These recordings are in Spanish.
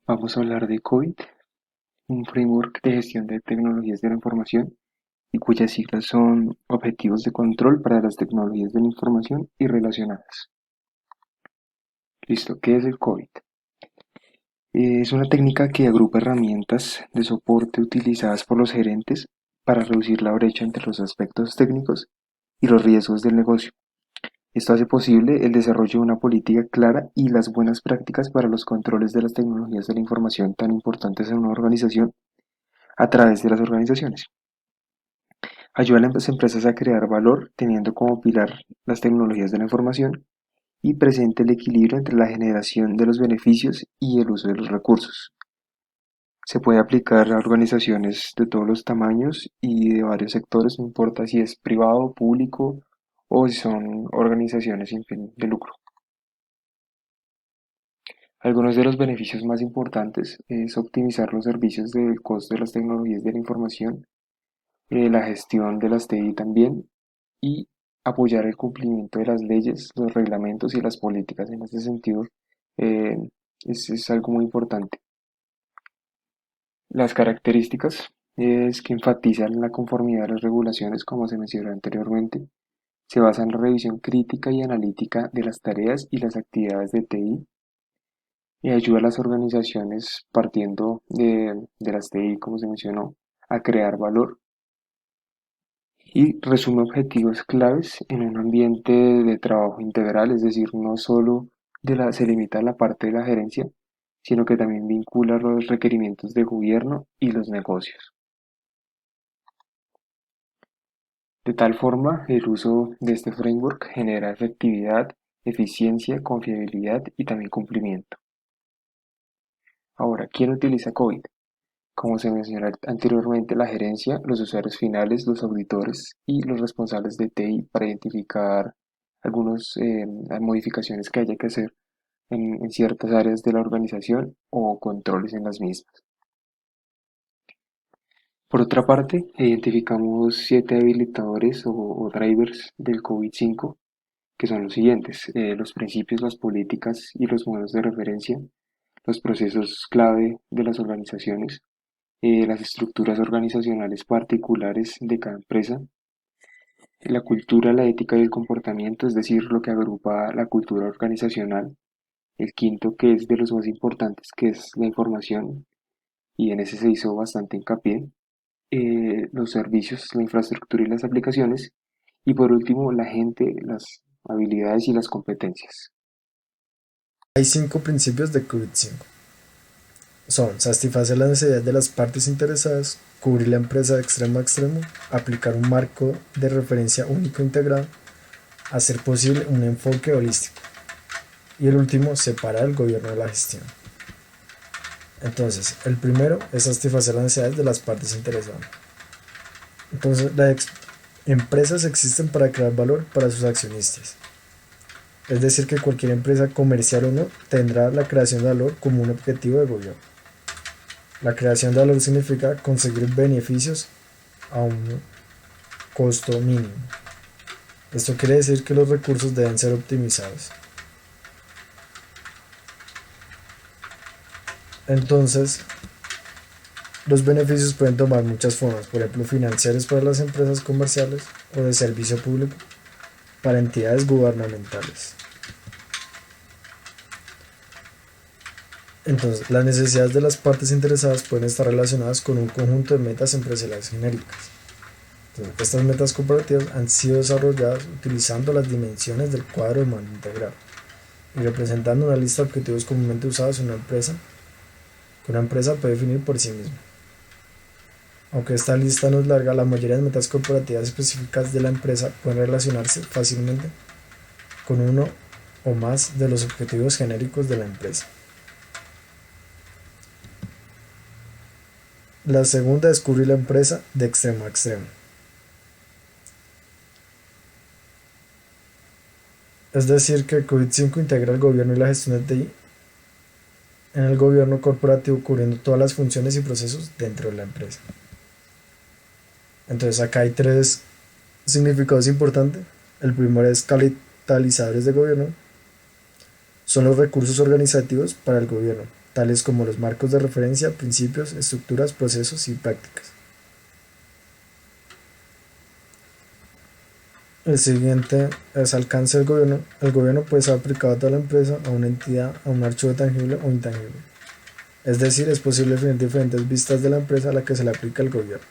Vamos a hablar de COVID, un framework de gestión de tecnologías de la información y cuyas siglas son Objetivos de Control para las Tecnologías de la Información y Relacionadas. Listo, ¿qué es el COVID? Es una técnica que agrupa herramientas de soporte utilizadas por los gerentes para reducir la brecha entre los aspectos técnicos y los riesgos del negocio. Esto hace posible el desarrollo de una política clara y las buenas prácticas para los controles de las tecnologías de la información tan importantes en una organización a través de las organizaciones. Ayuda a las empresas a crear valor teniendo como pilar las tecnologías de la información y presente el equilibrio entre la generación de los beneficios y el uso de los recursos. Se puede aplicar a organizaciones de todos los tamaños y de varios sectores, no importa si es privado, público o si son organizaciones sin fin de lucro. Algunos de los beneficios más importantes es optimizar los servicios del costo de las tecnologías de la información, la gestión de las TI también y apoyar el cumplimiento de las leyes, los reglamentos y las políticas. En este sentido, eh, es algo muy importante. Las características es que enfatizan la conformidad de las regulaciones, como se mencionó anteriormente. Se basa en la revisión crítica y analítica de las tareas y las actividades de TI y ayuda a las organizaciones partiendo de las TI, como se mencionó, a crear valor y resume objetivos claves en un ambiente de trabajo integral, es decir, no solo se limita a la parte de la gerencia, sino que también vincula los requerimientos de gobierno y los negocios. De tal forma, el uso de este framework genera efectividad, eficiencia, confiabilidad y también cumplimiento. Ahora, ¿quién utiliza COVID? Como se mencionó anteriormente, la gerencia, los usuarios finales, los auditores y los responsables de TI para identificar algunas modificaciones que haya que hacer en ciertas áreas de la organización o controles en las mismas. Por otra parte, identificamos 7 habilitadores o drivers del COVID-5, que son los siguientes: los principios, las políticas y los modelos de referencia, los procesos clave de las organizaciones, las estructuras organizacionales particulares de cada empresa, la cultura, la ética y el comportamiento, es decir, lo que agrupa la cultura organizacional. El quinto, que es de los más importantes, que es la información, y en ese se hizo bastante hincapié, los servicios, la infraestructura y las aplicaciones, y por último, la gente, las habilidades y las competencias. Hay cinco principios de COVID-5. Son satisfacer las necesidades de las partes interesadas, cubrir la empresa de extremo a extremo, aplicar un marco de referencia único integrado, hacer posible un enfoque holístico. Y el último, separar el gobierno de la gestión. Entonces, el primero es satisfacer las necesidades de las partes interesadas. Entonces, las empresas existen para crear valor para sus accionistas. Es decir, que cualquier empresa comercial o no tendrá la creación de valor como un objetivo de gobierno. La creación de valor significa conseguir beneficios a un costo mínimo. Esto quiere decir que los recursos deben ser optimizados. Entonces, los beneficios pueden tomar muchas formas, por ejemplo, financieros para las empresas comerciales o de servicio público para entidades gubernamentales. Entonces, las necesidades de las partes interesadas pueden estar relacionadas con un conjunto de metas empresariales genéricas. Entonces, estas metas corporativas han sido desarrolladas utilizando las dimensiones del cuadro de mando integral y representando una lista de objetivos comúnmente usados en una empresa que una empresa puede definir por sí misma. Aunque esta lista no es larga, la mayoría de metas corporativas específicas de la empresa pueden relacionarse fácilmente con uno o más de los objetivos genéricos de la empresa. La segunda es cubrir la empresa de extremo a extremo. Es decir, que el COVID-5 integra el gobierno y la gestión de TI en el gobierno corporativo, cubriendo todas las funciones y procesos dentro de la empresa. Entonces acá hay tres significados importantes. El primero es catalizadores de gobierno. Son los recursos organizativos para el gobierno, tales como los marcos de referencia, principios, estructuras, procesos y prácticas. El siguiente es alcance del gobierno. El gobierno puede ser aplicado a toda la empresa, a una entidad, a un archivo tangible o intangible. Es decir, es posible definir diferentes vistas de la empresa a la que se le aplica el gobierno.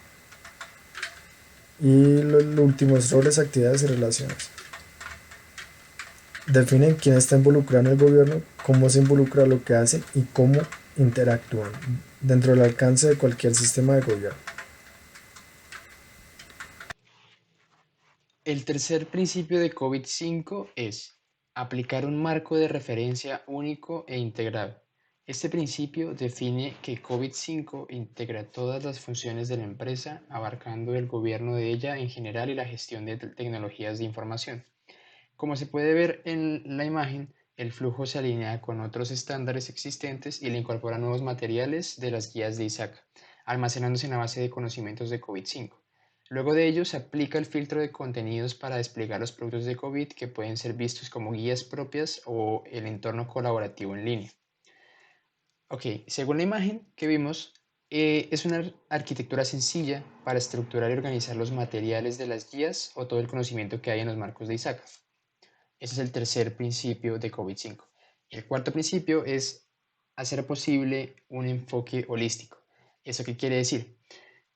Y lo último es roles, actividades y relaciones. Definen quién está involucrado en el gobierno, cómo se involucra, lo que hacen y cómo interactúan dentro del alcance de cualquier sistema de gobierno. El tercer principio de COVID-5 es aplicar un marco de referencia único e integrado. Este principio define que COVID-5 integra todas las funciones de la empresa, abarcando el gobierno de ella en general y la gestión de tecnologías de información. Como se puede ver en la imagen, el flujo se alinea con otros estándares existentes y le incorpora nuevos materiales de las guías de ISAC, almacenándose en la base de conocimientos de COVID-5. Luego de ello se aplica el filtro de contenidos para desplegar los productos de COVID que pueden ser vistos como guías propias o el entorno colaborativo en línea. Ok, según la imagen que vimos, es una arquitectura sencilla para estructurar y organizar los materiales de las guías o todo el conocimiento que hay en los marcos de ISAC. Ese es el tercer principio de COVID-5. El cuarto principio es hacer posible un enfoque holístico. ¿Eso qué quiere decir?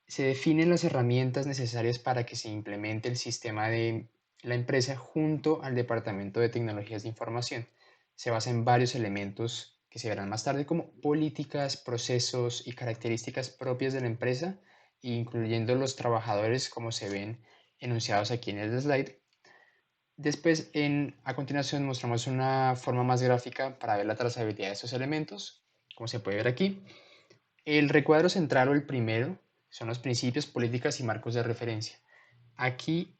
Se definen las herramientas necesarias para que se implemente el sistema de la empresa junto al Departamento de Tecnologías de Información. Se basa en varios elementos que se verán más tarde como políticas, procesos y características propias de la empresa, incluyendo los trabajadores como se ven enunciados aquí en el slide. Después, a continuación, mostramos una forma más gráfica para ver la trazabilidad de estos elementos, como se puede ver aquí. El recuadro central o el primero son los principios, políticas y marcos de referencia. Aquí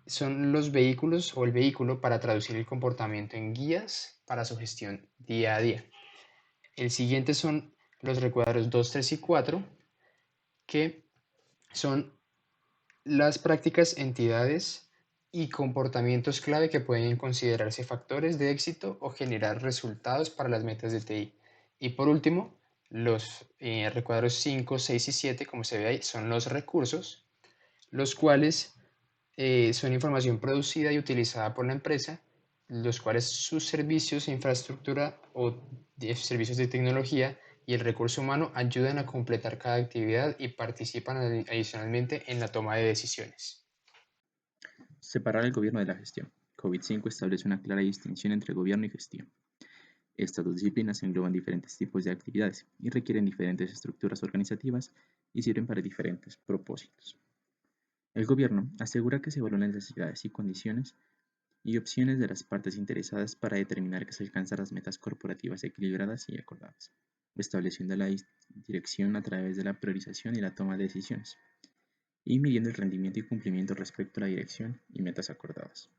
son los vehículos o el vehículo para traducir el comportamiento en guías para su gestión día a día. El siguiente son los recuadros 2, 3 y 4, que son las prácticas, entidades y comportamientos clave que pueden considerarse factores de éxito o generar resultados para las metas de TI. Y por último, los recuadros 5, 6 y 7, como se ve ahí, son los recursos, los cuales son información producida y utilizada por la empresa, los cuales sus servicios, infraestructura o servicios de tecnología y el recurso humano ayudan a completar cada actividad y participan adicionalmente en la toma de decisiones. Separar el gobierno de la gestión. COVID-5 establece una clara distinción entre gobierno y gestión. Estas dos disciplinas engloban diferentes tipos de actividades y requieren diferentes estructuras organizativas y sirven para diferentes propósitos. El gobierno asegura que se evalúan las necesidades y condiciones y opciones de las partes interesadas para determinar que se alcanzan las metas corporativas equilibradas y acordadas, estableciendo la dirección a través de la priorización y la toma de decisiones, y midiendo el rendimiento y cumplimiento respecto a la dirección y metas acordadas.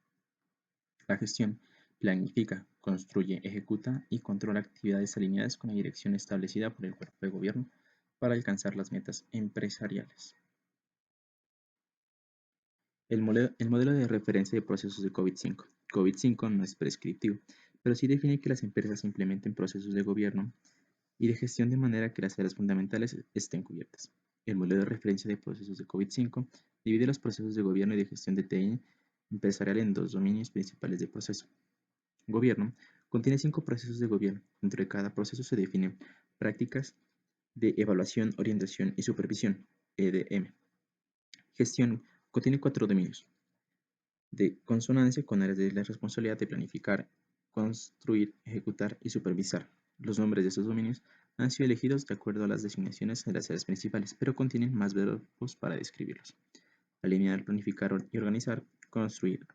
La gestión planifica, construye, ejecuta y controla actividades alineadas con la dirección establecida por el cuerpo de gobierno para alcanzar las metas empresariales. El modelo de referencia de procesos de COVID-5. COVID-5 no es prescriptivo, pero sí define que las empresas implementen procesos de gobierno y de gestión de manera que las áreas fundamentales estén cubiertas. El modelo de referencia de procesos de COVID-5 divide los procesos de gobierno y de gestión de TI empresarial en dos dominios principales de proceso. Gobierno contiene 5 procesos de gobierno. Dentro de cada proceso se definen prácticas de evaluación, orientación y supervisión, EDM. Gestión contiene 4 dominios, de consonancia con áreas de la responsabilidad de planificar, construir, ejecutar y supervisar. Los nombres de estos dominios han sido elegidos de acuerdo a las designaciones de las áreas principales, pero contienen más verbos para describirlos. Alinear, planificar y organizar, construir,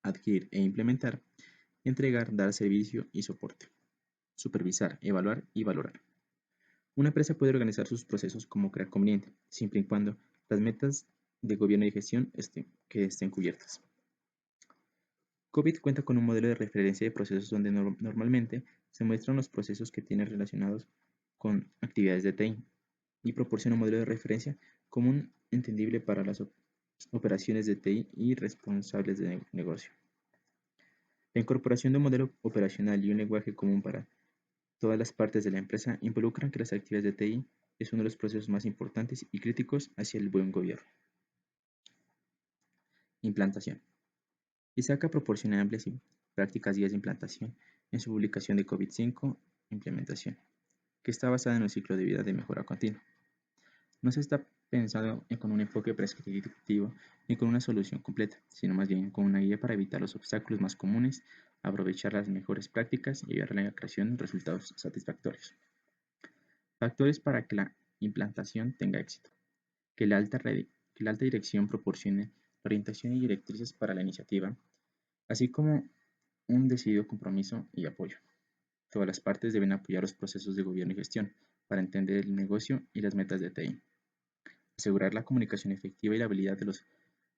adquirir e implementar, entregar, dar servicio y soporte, supervisar, evaluar y valorar. Una empresa puede organizar sus procesos como crea conveniente, siempre y cuando las metas de gobierno y gestión estén cubiertas. COVID cuenta con un modelo de referencia de procesos donde normalmente se muestran los procesos que tienen relacionados con actividades de TI y proporciona un modelo de referencia común entendible para las operaciones de TI y responsables de negocio. La incorporación de un modelo operacional y un lenguaje común para Todas las partes de la empresa involucran que las actividades de TI es uno de los procesos más importantes y críticos hacia el buen gobierno. Implantación. ISACA proporciona amplias y prácticas guías de implantación en su publicación de COVID-5 Implementación, que está basada en un ciclo de vida de mejora continua. No se está pensado con un enfoque prescriptivo ni con una solución completa, sino más bien con una guía para evitar los obstáculos más comunes, aprovechar las mejores prácticas y ayudar a la creación de resultados satisfactorios. Factores para que la implantación tenga éxito. Que la alta dirección proporcione orientación y directrices para la iniciativa, así como un decidido compromiso y apoyo. Todas las partes deben apoyar los procesos de gobierno y gestión para entender el negocio y las metas de TI. Asegurar la comunicación efectiva y la habilidad de los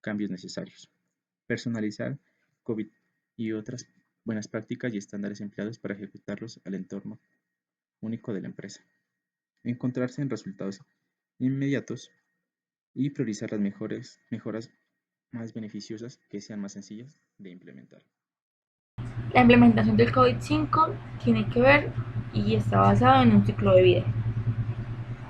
cambios necesarios. Personalizar COVID y otras buenas prácticas y estándares empleados para ejecutarlos al entorno único de la empresa. Encontrarse en resultados inmediatos y priorizar las mejoras más beneficiosas que sean más sencillas de implementar. La implementación del COVID-5 tiene que ver y está basado en un ciclo de vida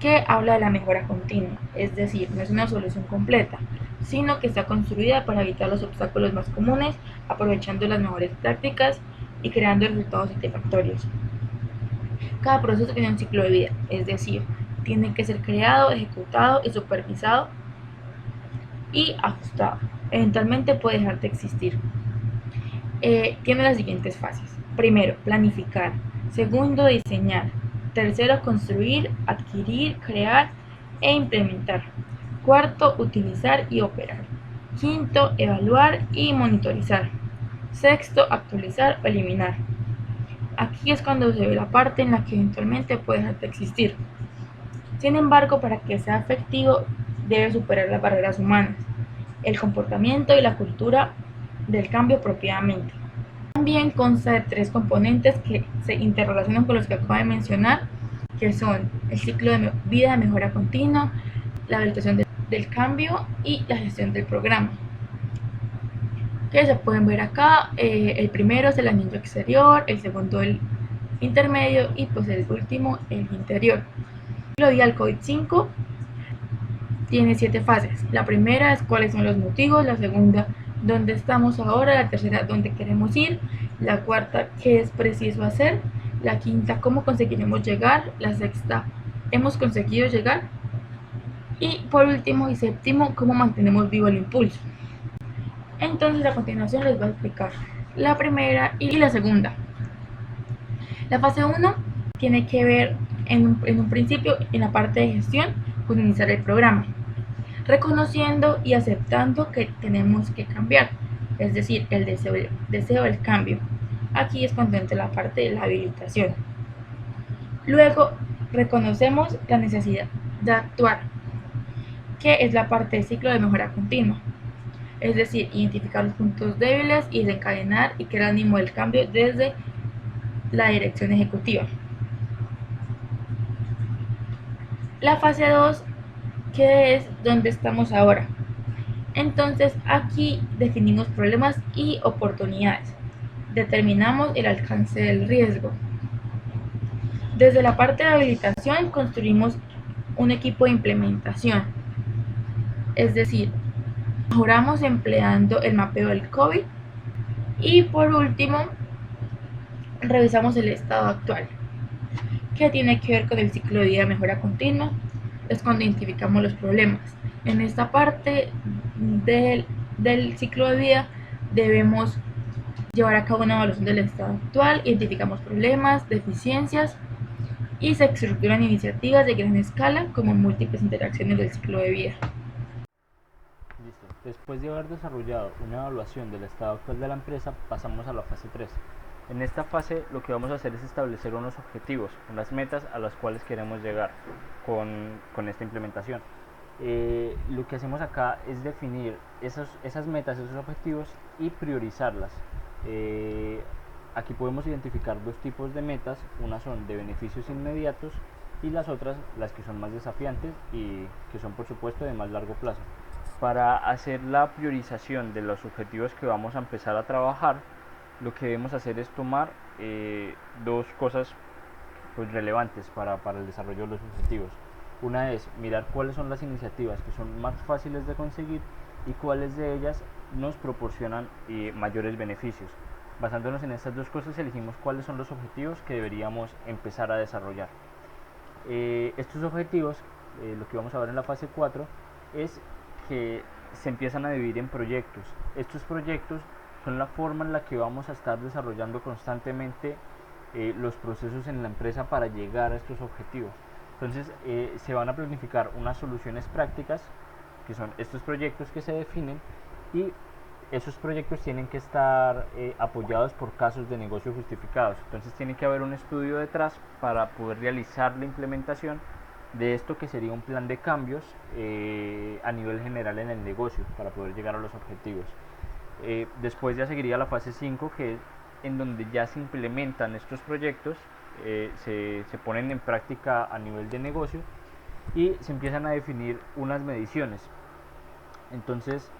que habla de la mejora continua, es decir, no es una solución completa, sino que está construida para evitar los obstáculos más comunes, aprovechando las mejores prácticas y creando resultados satisfactorios. Cada proceso tiene un ciclo de vida, es decir, tiene que ser creado, ejecutado y supervisado y ajustado. Eventualmente puede dejar de existir. Tiene las siguientes fases. Primero, planificar. Segundo, diseñar. Tercero, construir, adquirir, crear e implementar. Cuarto, utilizar y operar. Quinto, evaluar y monitorizar. Sexto, actualizar o eliminar. Aquí es cuando se ve la parte en la que eventualmente puede dejar de existir. Sin embargo, para que sea efectivo, debe superar las barreras humanas, el comportamiento y la cultura del cambio propiamente. También consta de 3 componentes que se interrelacionan con los que acabo de mencionar, que son el ciclo de vida de mejora continua, la habilitación del cambio y la gestión del programa. Que se pueden ver acá, el primero es el anillo exterior, el segundo el intermedio y pues el último el interior. El ciclo de vida del COVID-5 tiene 7 fases. La primera es cuáles son los motivos, la segunda dónde estamos ahora, la tercera dónde queremos ir, la cuarta qué es preciso hacer, la quinta cómo conseguiremos llegar, la sexta hemos conseguido llegar y por último y séptimo cómo mantenemos vivo el impulso. Entonces a continuación les voy a explicar la primera y la segunda. La fase 1 tiene que ver en un principio en la parte de gestión con iniciar el programa, reconociendo y aceptando que tenemos que cambiar, es decir, el deseo del cambio. Aquí es cuando entra la parte de la habilitación. Luego, reconocemos la necesidad de actuar, que es la parte del ciclo de mejora continua, es decir, identificar los puntos débiles y desencadenar y crear ánimo del cambio desde la dirección ejecutiva. La fase 2, que es donde estamos ahora. Entonces aquí definimos problemas y oportunidades. Determinamos el alcance del riesgo. Desde la parte de habilitación construimos un equipo de implementación. Es decir, mejoramos empleando el mapeo del COVID y por último revisamos el estado actual, que tiene que ver con el ciclo de vida de mejora continua. Es cuando identificamos los problemas. En esta parte del ciclo de vida debemos llevar a cabo una evaluación del estado actual, identificamos problemas, deficiencias y se estructuran iniciativas de gran escala como múltiples interacciones del ciclo de vida. Listo. Después de haber desarrollado una evaluación del estado actual de la empresa, pasamos a la fase 3. En esta fase lo que vamos a hacer es establecer unos objetivos, unas metas a las cuales queremos llegar con esta implementación. Lo que hacemos acá es definir esas metas, esos objetivos y priorizarlas. Aquí podemos identificar dos tipos de metas, unas son de beneficios inmediatos y las otras las que son más desafiantes y que son por supuesto de más largo plazo. Para hacer la priorización de los objetivos que vamos a empezar a trabajar, lo que debemos hacer es tomar dos cosas pues, relevantes para el desarrollo de los objetivos. Una es mirar cuáles son las iniciativas que son más fáciles de conseguir y cuáles de ellas nos proporcionan mayores beneficios. Basándonos en estas dos cosas, elegimos cuáles son los objetivos que deberíamos empezar a desarrollar. Estos objetivos, lo que vamos a ver en la fase 4, es que se empiezan a dividir en proyectos. Estos proyectos son la forma en la que vamos a estar desarrollando constantemente los procesos en la empresa para llegar a estos objetivos. Entonces se van a planificar unas soluciones prácticas, que son estos proyectos que se definen, y esos proyectos tienen que estar apoyados por casos de negocio justificados. Entonces tiene que haber un estudio detrás para poder realizar la implementación de esto, que sería un plan de cambios a nivel general en el negocio para poder llegar a los objetivos. Después ya seguiría la fase 5, que es en donde ya se implementan estos proyectos, se ponen en práctica a nivel de negocio y se empiezan a definir unas mediciones. Entonces,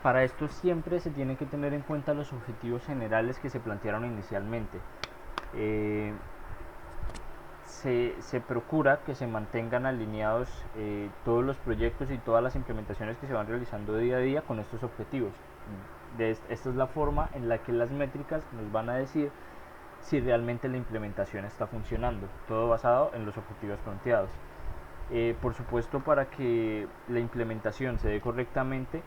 para esto siempre se tiene que tener en cuenta los objetivos generales que se plantearon inicialmente. Se procura que se mantengan alineados todos los proyectos y todas las implementaciones que se van realizando día a día con estos objetivos. Esta es la forma en la que las métricas nos van a decir si realmente la implementación está funcionando, todo basado en los objetivos planteados. Por supuesto, para que la implementación se dé correctamente,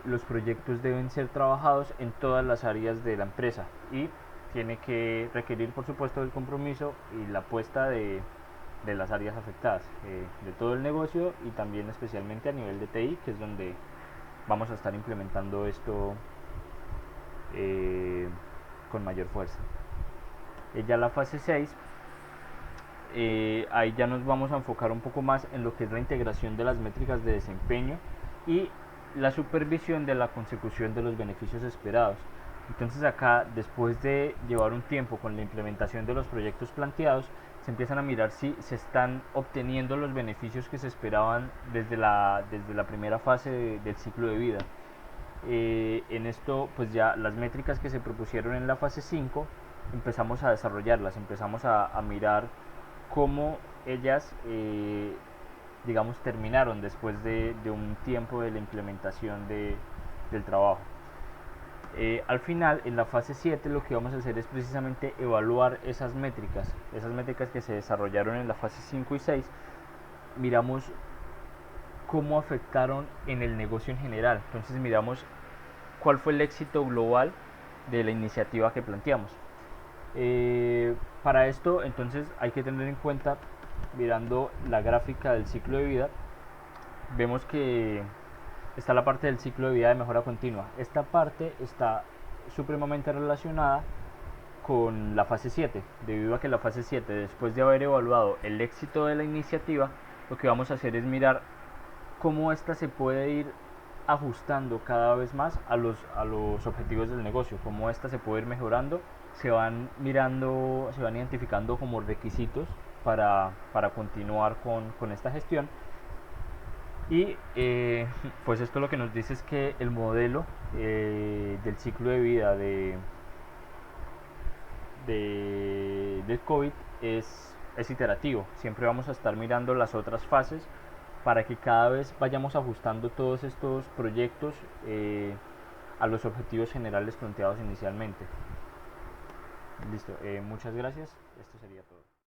los proyectos deben ser trabajados en todas las áreas de la empresa y tiene que requerir, por supuesto, el compromiso y la apuesta de las áreas afectadas, de todo el negocio y también especialmente a nivel de TI, que es donde vamos a estar implementando esto con mayor fuerza. Ya la fase 6, ahí ya nos vamos a enfocar un poco más en lo que es la integración de las métricas de desempeño y la supervisión de la consecución de los beneficios esperados. Entonces acá, después de llevar un tiempo con la implementación de los proyectos planteados, se empiezan a mirar si se están obteniendo los beneficios que se esperaban desde la primera fase del ciclo de vida. En esto, pues ya las métricas que se propusieron en la fase 5 empezamos a desarrollarlas, empezamos a mirar cómo ellas digamos terminaron después de un tiempo de la implementación del trabajo. Al final, en la fase 7, lo que vamos a hacer es precisamente evaluar esas métricas que se desarrollaron en la fase 5 y 6. Miramos cómo afectaron en el negocio en general. Entonces miramos cuál fue el éxito global de la iniciativa que planteamos. Para esto, entonces, hay que tener en cuenta, mirando la gráfica del ciclo de vida, vemos que está la parte del ciclo de vida de mejora continua. Esta parte está supremamente relacionada con la fase 7, debido a que la fase 7, después de haber evaluado el éxito de la iniciativa, lo que vamos a hacer es mirar cómo esta se puede ir ajustando cada vez más a los objetivos del negocio, cómo esta se puede ir mejorando. Se van identificando como requisitos para continuar con esta gestión. Y pues esto lo que nos dice es que el modelo del ciclo de vida del COVID es iterativo. Siempre vamos a estar mirando las otras fases para que cada vez vayamos ajustando todos estos proyectos a los objetivos generales planteados inicialmente. Listo, muchas gracias. Esto sería todo.